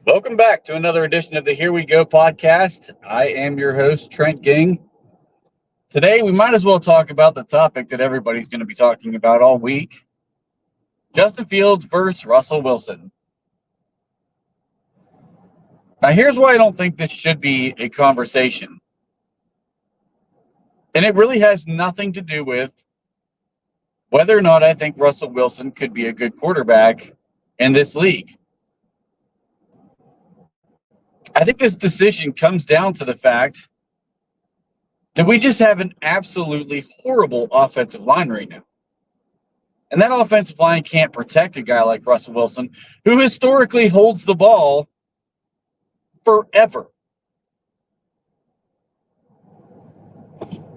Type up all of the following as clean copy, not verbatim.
Welcome back to another edition of the Here We Go podcast. I am your host, Trent Ging. Today, we might as well talk about the topic that everybody's going to be talking about all week. Justin Fields versus Russell Wilson. Now, here's why I don't think this should be a conversation. And it really has nothing to do with whether or not I think Russell Wilson could be a good quarterback in this league. I think this decision comes down to the fact that we just have an absolutely horrible offensive line right now. And that offensive line can't protect a guy like Russell Wilson, who historically holds the ball forever.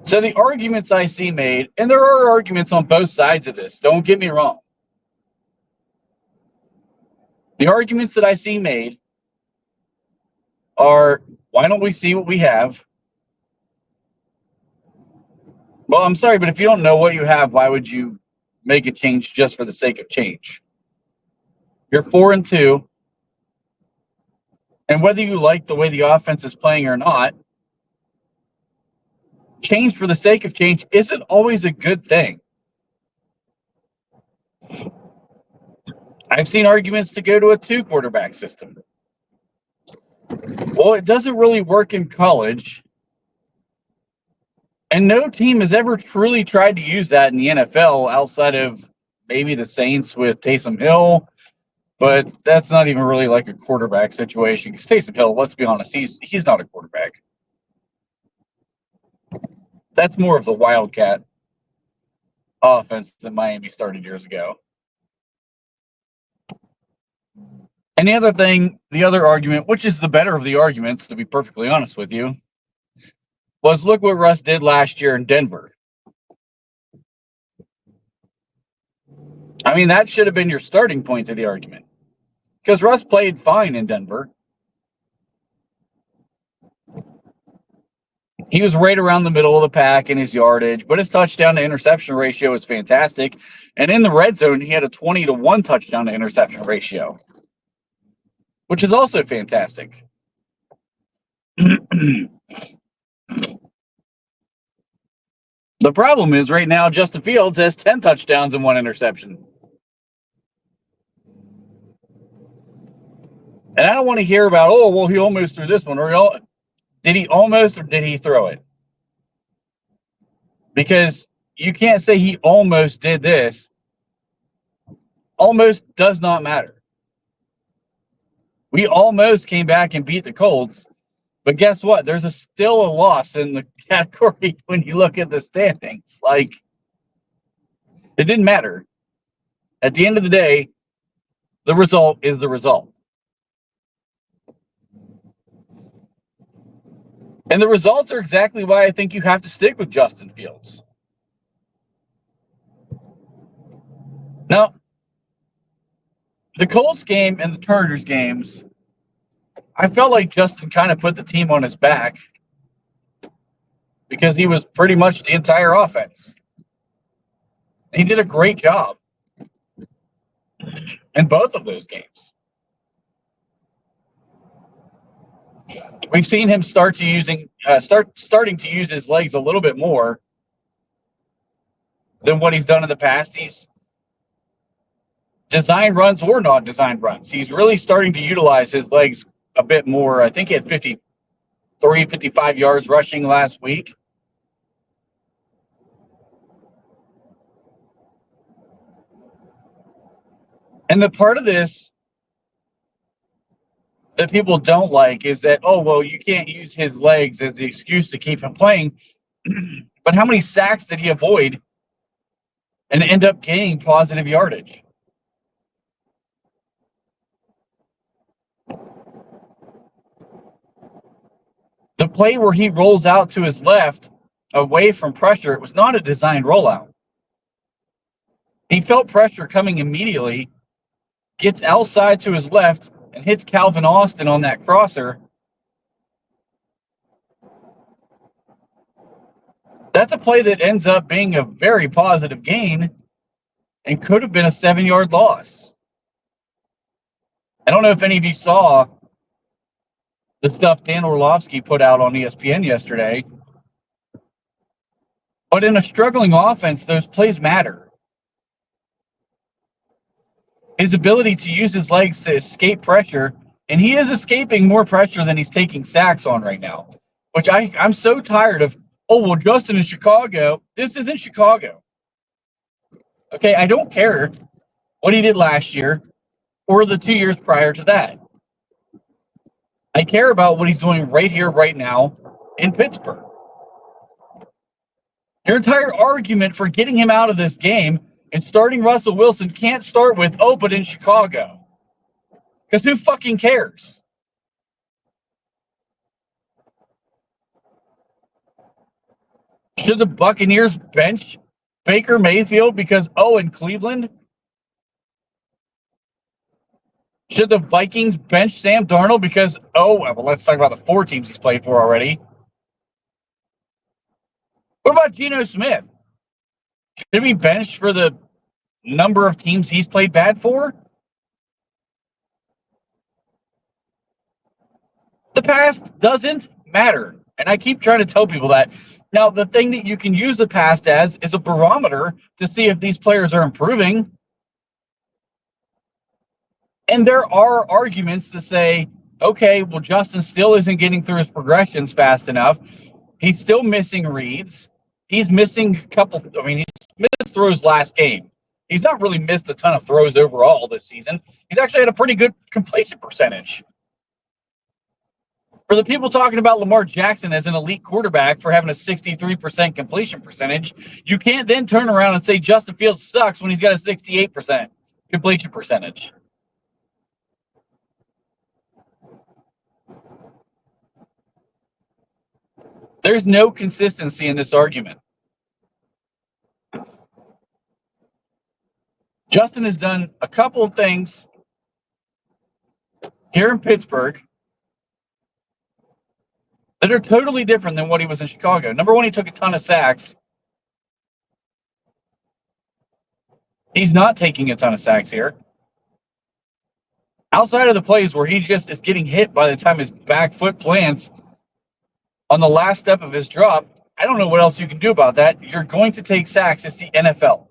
So the arguments I see made, and there are arguments on both sides of this, don't get me wrong. The arguments that I see made are, why don't we see what we have? Well, I'm sorry, but if you don't know what you have, why would you make a change just for the sake of change? You're 4-2. And whether you like the way the offense is playing or not, change for the sake of change isn't always a good thing. I've seen arguments to go to a 2-quarterback system. Well, it doesn't really work in college. And no team has ever truly tried to use that in the NFL outside of maybe the Saints with Taysom Hill. But that's not even really like a quarterback situation. Because Taysom Hill, let's be honest, he's not a quarterback. That's more of the Wildcat offense that Miami started years ago. And the other argument, which is the better of the arguments, to be perfectly honest with you, was look what Russ did last year in Denver. I mean, that should have been your starting point to the argument. Because Russ played fine in Denver. He was right around the middle of the pack in his yardage, but his touchdown to interception ratio is fantastic. And in the red zone, he had a 20-1 touchdown to interception ratio, which is also fantastic. The problem is right now, Justin Fields has 10 touchdowns and 1 interception. And I don't want to hear about, oh, well, he almost threw this one. Or did he almost or did he throw it? Because you can't say he almost did this. Almost does not matter. We almost came back and beat the Colts. But guess what? There's still a loss in the category when you look at the standings. Like, it didn't matter. At the end of the day, the result is the result. And the results are exactly why I think you have to stick with Justin Fields. Now, the Colts game and the Chargers games, I felt like Justin kind of put the team on his back because he was pretty much the entire offense. And he did a great job in both of those games. We've seen him starting to use his legs a little bit more than what he's done in the past. He's designed runs or not designed runs. He's really starting to utilize his legs a bit more. I think he had 53, 55 yards rushing last week. And the part of this that people don't like is that, oh, well, you can't use his legs as the excuse to keep him playing. But how many sacks did he avoid and end up gaining positive yardage? The play where he rolls out to his left away from pressure, it was not a designed rollout. He felt pressure coming immediately, gets outside to his left, and hits Calvin Austin on that crosser. That's a play that ends up being a very positive gain and could have been a 7-yard loss. I don't know if any of you saw the stuff Dan Orlovsky put out on ESPN yesterday. But in a struggling offense, those plays matter. His ability to use his legs to escape pressure, and he is escaping more pressure than he's taking sacks on right now, which I'm so tired of. Oh, well, Justin in Chicago. This isn't Chicago. Okay, I don't care what he did last year or the 2 years prior to that. I care about what he's doing right here, right now in Pittsburgh. Your entire argument for getting him out of this game and starting Russell Wilson can't start with, oh, but in Chicago. Because who fucking cares? Should the Buccaneers bench Baker Mayfield because, oh, in Cleveland? Should the Vikings bench Sam Darnold because, oh, well, let's talk about the 4 teams he's played for already. What about Geno Smith? Should he be benched for the number of teams he's played bad for? The past doesn't matter. And I keep trying to tell people that. Now, the thing that you can use the past as is a barometer to see if these players are improving. And there are arguments to say, okay, well, Justin still isn't getting through his progressions fast enough. He's still missing reads. He's missing a couple. I mean, he's missed throws last game. He's not really missed a ton of throws overall this season. He's actually had a pretty good completion percentage. For the people talking about Lamar Jackson as an elite quarterback for having a 63% completion percentage, you can't then turn around and say Justin Fields sucks when he's got a 68% completion percentage. There's no consistency in this argument. Justin has done a couple of things here in Pittsburgh that are totally different than what he was in Chicago. Number one, he took a ton of sacks. He's not taking a ton of sacks here. Outside of the plays where he just is getting hit by the time his back foot plants on the last step of his drop, I don't know what else you can do about that. You're going to take sacks. It's the NFL.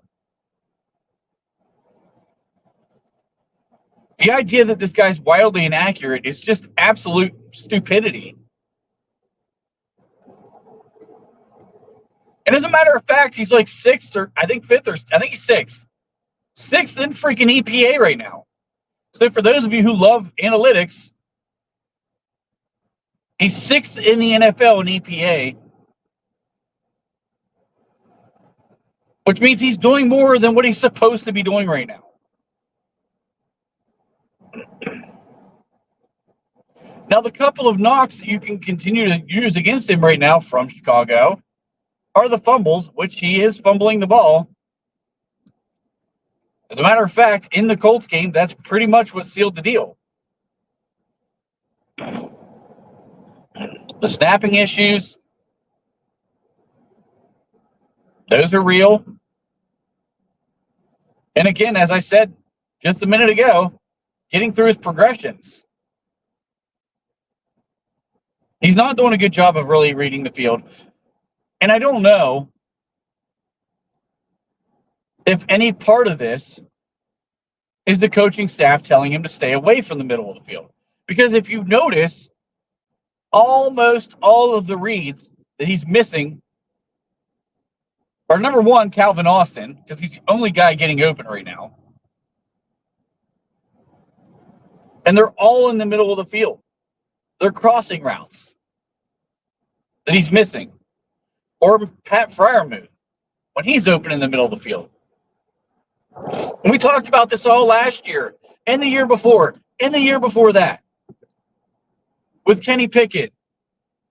The idea that this guy's wildly inaccurate is just absolute stupidity. And as a matter of fact, he's like sixth or I think fifth or I think he's sixth. Sixth in freaking EPA right now. So for those of you who love analytics, he's sixth in the NFL in EPA, which means he's doing more than what he's supposed to be doing right now. Now, the couple of knocks that you can continue to use against him right now from Chicago are the fumbles, which he is fumbling the ball. As a matter of fact, in the Colts game, that's pretty much what sealed the deal. The snapping issues, those are real. And again, as I said just a minute ago, getting through his progressions. He's not doing a good job of really reading the field. And I don't know if any part of this is the coaching staff telling him to stay away from the middle of the field. Because if you notice, almost all of the reads that he's missing are, number one, Calvin Austin, because he's the only guy getting open right now. And they're all in the middle of the field. They're crossing routes that he's missing. Or Pat Freiermuth, when he's open in the middle of the field. And we talked about this all last year, and the year before, and the year before that. With Kenny Pickett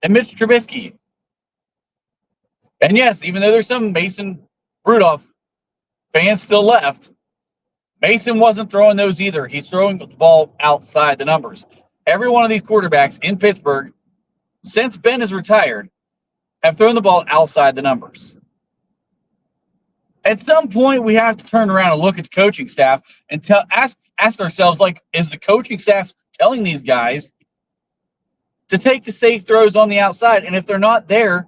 and Mitch Trubisky. And yes, even though there's some Mason Rudolph fans still left, Mason wasn't throwing those either. He's throwing the ball outside the numbers. Every one of these quarterbacks in Pittsburgh, since Ben has retired, have thrown the ball outside the numbers. At some point, we have to turn around and look at the coaching staff and ask ourselves, like, is the coaching staff telling these guys to take the safe throws on the outside. And if they're not there,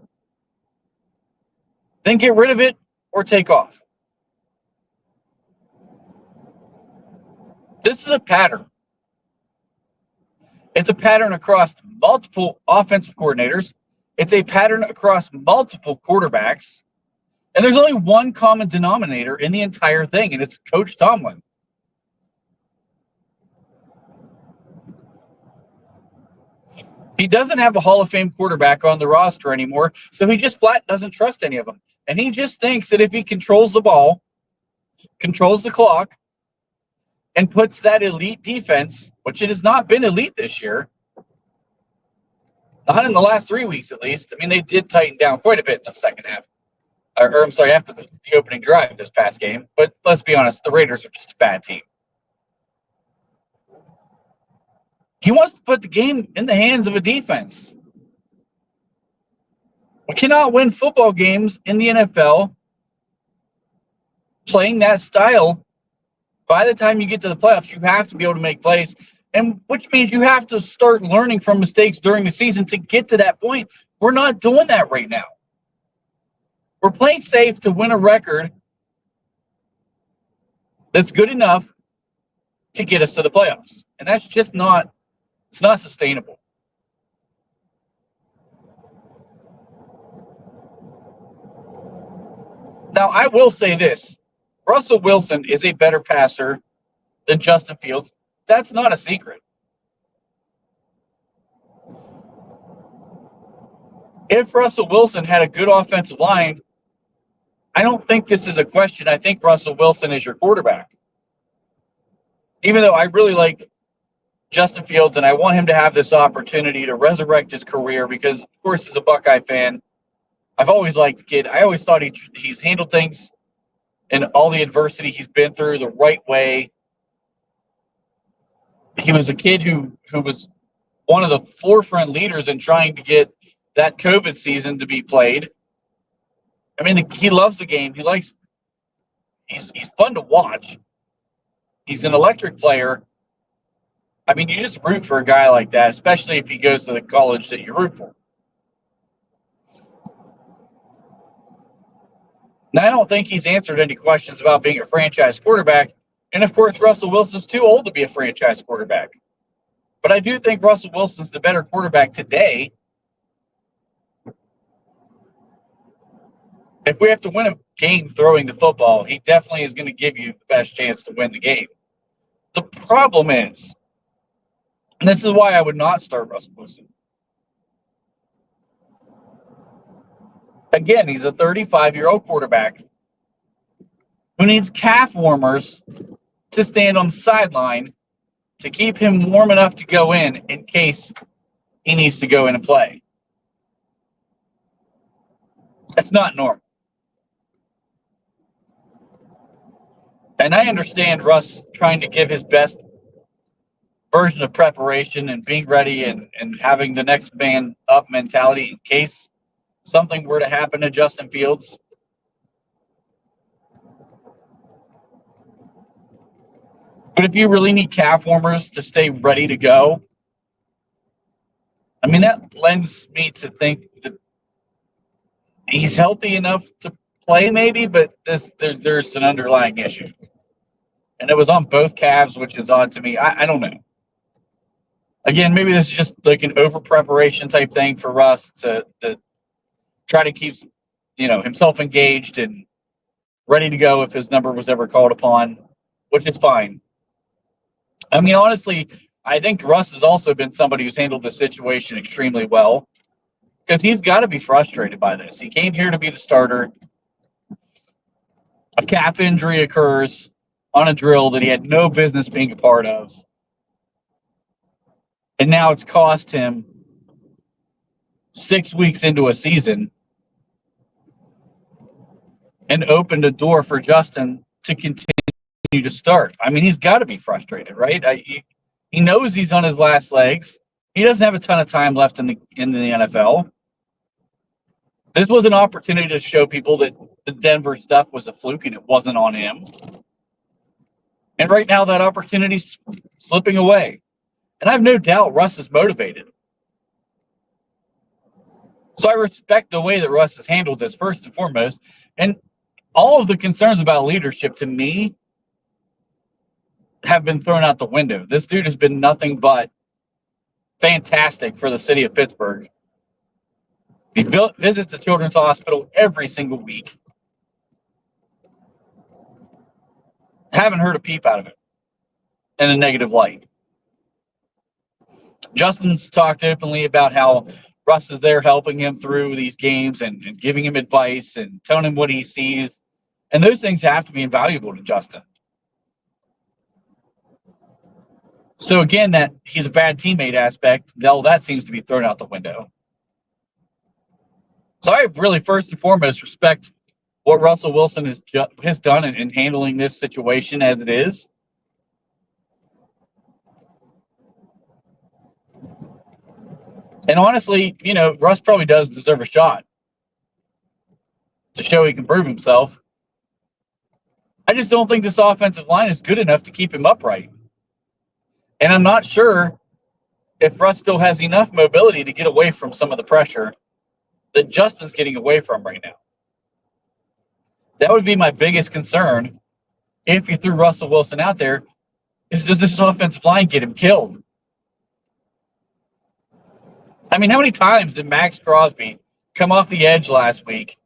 then get rid of it or take off. This is a pattern. It's a pattern across multiple offensive coordinators. It's a pattern across multiple quarterbacks. And there's only one common denominator in the entire thing, and it's Coach Tomlin. He doesn't have a Hall of Fame quarterback on the roster anymore, so he just flat doesn't trust any of them. And he just thinks that if he controls the ball, controls the clock, and puts that elite defense, which it has not been elite this year, not in the last 3 weeks at least. I mean, they did tighten down quite a bit in the second half. Or I'm sorry, after the opening drive this past game. But let's be honest, the Raiders are just a bad team. He wants to put the game in the hands of a defense. We cannot win football games in the NFL playing that style. By the time you get to the playoffs, you have to be able to make plays, and which means you have to start learning from mistakes during the season to get to that point. We're not doing that right now. We're playing safe to win a record that's good enough to get us to the playoffs. And that's just not, it's not sustainable. Now, I will say this. Russell Wilson is a better passer than Justin Fields. That's not a secret. If Russell Wilson had a good offensive line, I don't think this is a question. I think Russell Wilson is your quarterback. Even though I really like Justin Fields and I want him to have this opportunity to resurrect his career because, of course, as a Buckeye fan, I've always liked the kid. I always thought he's handled things and all the adversity he's been through the right way. He was a kid who was one of the forefront leaders in trying to get that COVID season to be played. I mean, he loves the game. He's fun to watch. He's an electric player. I mean, you just root for a guy like that, especially if he goes to the college that you root for. Now, I don't think he's answered any questions about being a franchise quarterback. And, of course, Russell Wilson's too old to be a franchise quarterback. But I do think Russell Wilson's the better quarterback today. If we have to win a game throwing the football, he definitely is going to give you the best chance to win the game. The problem is, and this is why I would not start Russell Wilson. Again, he's a 35-year-old quarterback who needs calf warmers to stand on the sideline to keep him warm enough to go in case he needs to go in and play. That's not normal. And I understand Russ trying to give his best version of preparation and being ready and having the next man up mentality in case something were to happen to Justin Fields. But if you really need calf warmers to stay ready to go, I mean, that lends me to think that he's healthy enough to play maybe, but there's an underlying issue. And it was on both calves, which is odd to me. I don't know. Again, maybe this is just like an over-preparation type thing for Russ to try to keep himself engaged and ready to go if his number was ever called upon, which is fine. I mean, honestly, I think Russ has also been somebody who's handled the situation extremely well because he's got to be frustrated by this. He came here to be the starter. A calf injury occurs on a drill that he had no business being a part of. And now it's cost him 6 weeks into a season and opened a door for Justin to continue to start. I mean, he's got to be frustrated, right? He knows he's on his last legs. He doesn't have a ton of time left in the NFL. This was an opportunity to show people that the Denver stuff was a fluke and it wasn't on him. And right now that opportunity's slipping away. And I have no doubt Russ is motivated. So I respect the way that Russ has handled this first and foremost. And all of the concerns about leadership to me have been thrown out the window. This dude has been nothing but fantastic for the city of Pittsburgh. He visits the Children's Hospital every single week. Haven't heard a peep out of it in a negative light. Justin's talked openly about how Russ is there helping him through these games and giving him advice and telling him what he sees. And those things have to be invaluable to Justin. So again, that he's a bad teammate aspect, well, that seems to be thrown out the window. So I really, first and foremost, respect what Russell Wilson has done in handling this situation as it is. And honestly, Russ probably does deserve a shot to show he can prove himself. I just don't think this offensive line is good enough to keep him upright. And I'm not sure if Russ still has enough mobility to get away from some of the pressure that Justin's getting away from right now. That would be my biggest concern if you threw Russell Wilson out there, is does this offensive line get him killed? I mean, how many times did Max Crosby come off the edge last week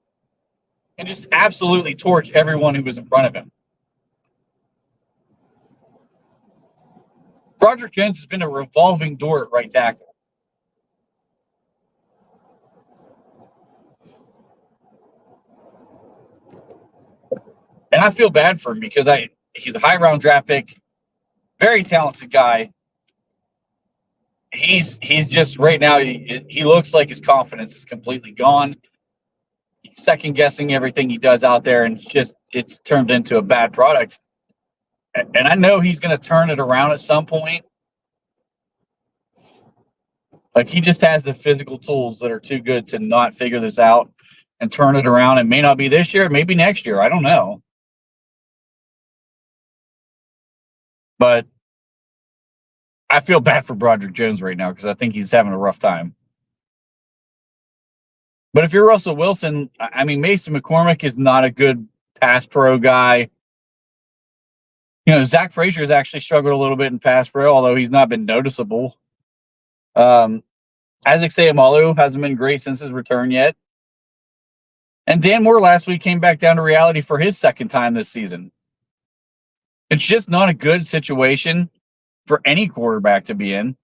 and just absolutely torch everyone who was in front of him? Broderick Jones has been a revolving door at right tackle. And I feel bad for him because he's a high-round draft pick, very talented guy. He's just right now, he looks like his confidence is completely gone. He's second-guessing everything he does out there, and it's turned into a bad product. And I know he's going to turn it around at some point. Like, he just has the physical tools that are too good to not figure this out and turn it around. It may not be this year, maybe next year. I don't know. But I feel bad for Broderick Jones right now because I think he's having a rough time. But if you're Russell Wilson, I mean, Mason McCormick is not a good pass pro guy. Zach Frazier has actually struggled a little bit in pass pro, although he's not been noticeable. Isaac Seumalo hasn't been great since his return yet. And Dan Moore last week came back down to reality for his second time this season. It's just not a good situation for any quarterback to be in.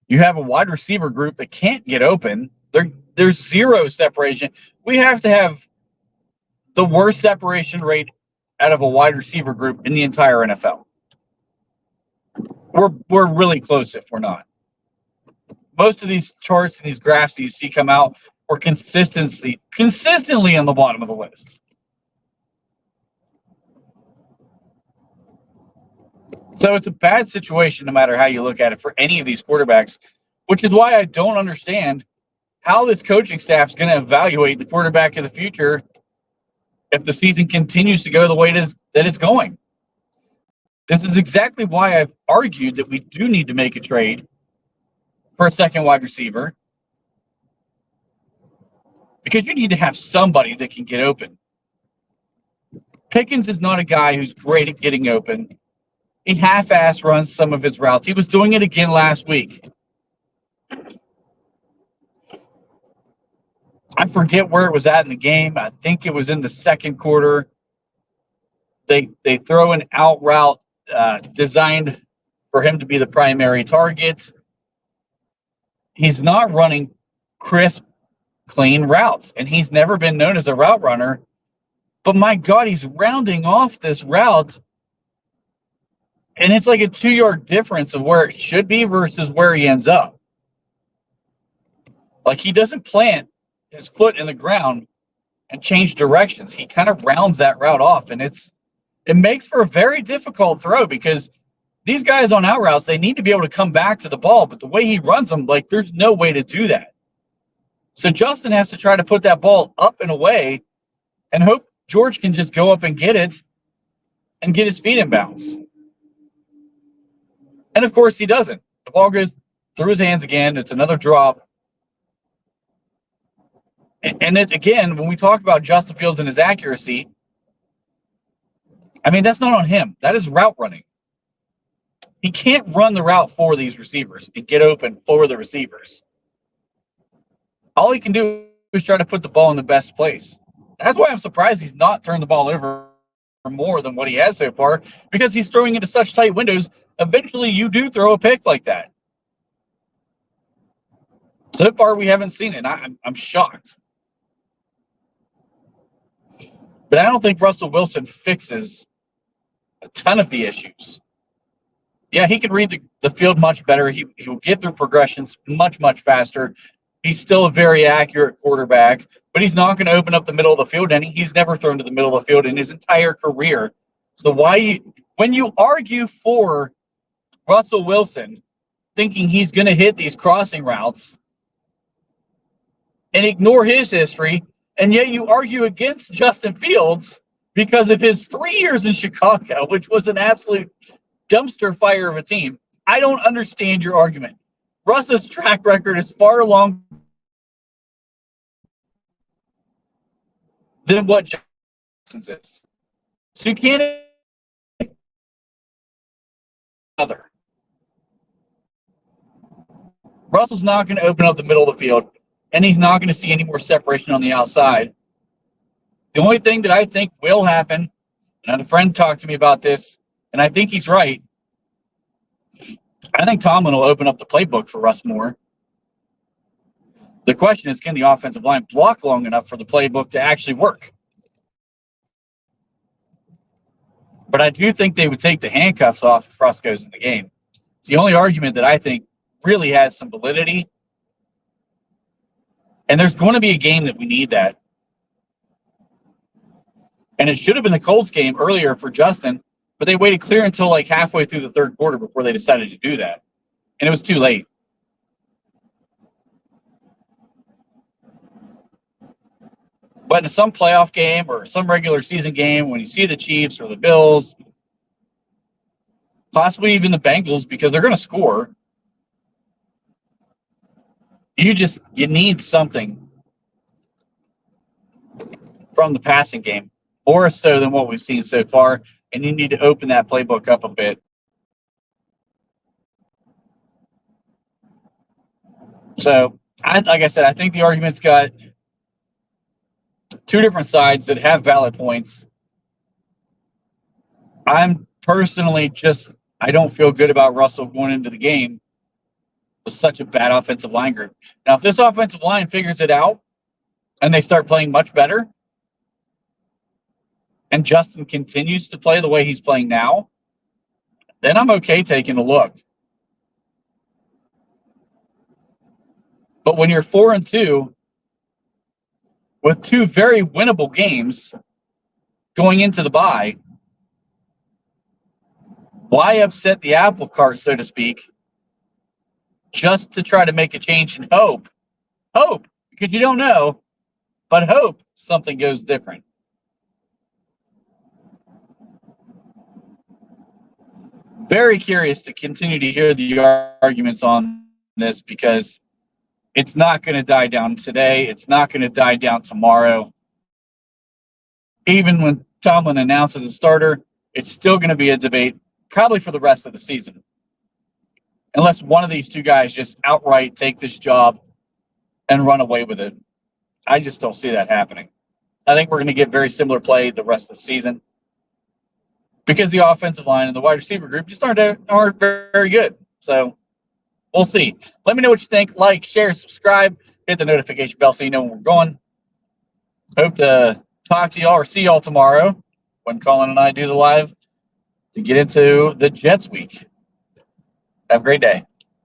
You have a wide receiver group that can't get open. There's zero separation. We have to have the worst separation rate out of a wide receiver group in the entire NFL. We're really close if we're not. Most of these charts and these graphs that you see come out are consistently on the bottom of the list. So it's a bad situation no matter how you look at it for any of these quarterbacks, which is why I don't understand how this coaching staff is going to evaluate the quarterback of the future if the season continues to go the way that it's going. This is exactly why I've argued that we do need to make a trade for a second wide receiver, because you need to have somebody that can get open. Pickens is not a guy who's great at getting open. He half-ass runs some of his routes. He was doing it again last week. I forget where it was at in the game. I think it was in the second quarter. They throw an out route designed for him to be the primary target. He's not running crisp, clean routes, and he's never been known as a route runner. But my God, he's rounding off this route, and it's like a 2-yard difference of where it should be versus where he ends up. Like, he doesn't plant his foot in the ground and change directions. He kind of rounds that route off, and it makes for a very difficult throw, because these guys on out routes, they need to be able to come back to the ball, but the way he runs them, like, there's no way to do that. So Justin has to try to put that ball up and away and hope George can just go up and get it and get his feet in bounds. And, of course, he doesn't. The ball goes through his hands again. It's another drop. And it, again, when we talk about Justin Fields and his accuracy, I mean, that's not on him. That is route running. He can't run the route for these receivers and get open for the receivers. All he can do is try to put the ball in the best place. That's why I'm surprised he's not turned the ball over more than what he has so far, because he's throwing into such tight windows. Eventually, you do throw a pick like that. So far, we haven't seen it. I'm shocked. But I don't think Russell Wilson fixes a ton of the issues. Yeah, he can read the field much better. He will get through progressions much, much faster. He's still a very accurate quarterback, but he's not going to open up the middle of the field any. He's never thrown to the middle of the field in his entire career. So when you argue for Russell Wilson, thinking he's going to hit these crossing routes and ignore his history, and yet you argue against Justin Fields because of his 3 years in Chicago, which was an absolute dumpster fire of a team, I don't understand your argument. Russ's track record is far longer than what Justin's is. So you can't other. Russell's not going to open up the middle of the field, and he's not going to see any more separation on the outside. The only thing that I think will happen, and I had a friend talk to me about this, and I think he's right, I think Tomlin will open up the playbook for Russ more. The question is, can the offensive line block long enough for the playbook to actually work? But I do think they would take the handcuffs off if Russ goes in the game. It's the only argument that I think really has some validity. And there's going to be a game that we need that. And it should have been the Colts game earlier for Justin, but they waited clear until like halfway through the third quarter before they decided to do that. And it was too late. But in some playoff game or some regular season game, when you see the Chiefs or the Bills, possibly even the Bengals, because they're going to score, you need something from the passing game, more so than what we've seen so far, and you need to open that playbook up a bit. So, like I said, I think the argument's got two different sides that have valid points. I'm personally I don't feel good about Russell going into the game with such a bad offensive line group. Now, if this offensive line figures it out and they start playing much better, and Justin continues to play the way he's playing now, then I'm okay taking a look. But when you're 4-2 with two very winnable games going into the bye, why upset the apple cart, so to speak, just to try to make a change and hope, because you don't know, but hope something goes different. Very curious to continue to hear the arguments on this, because it's not going to die down today. It's not going to die down tomorrow. Even when Tomlin announces a starter, it's still going to be a debate probably for the rest of the season. Unless one of these two guys just outright take this job and run away with it. I just don't see that happening. I think we're going to get very similar play the rest of the season, because the offensive line and the wide receiver group just aren't very good. So we'll see. Let me know what you think. Like, share, subscribe. Hit the notification bell so you know when we're going. Hope to talk to y'all or see y'all tomorrow when Colin and I do the live to get into the Jets week. Have a great day.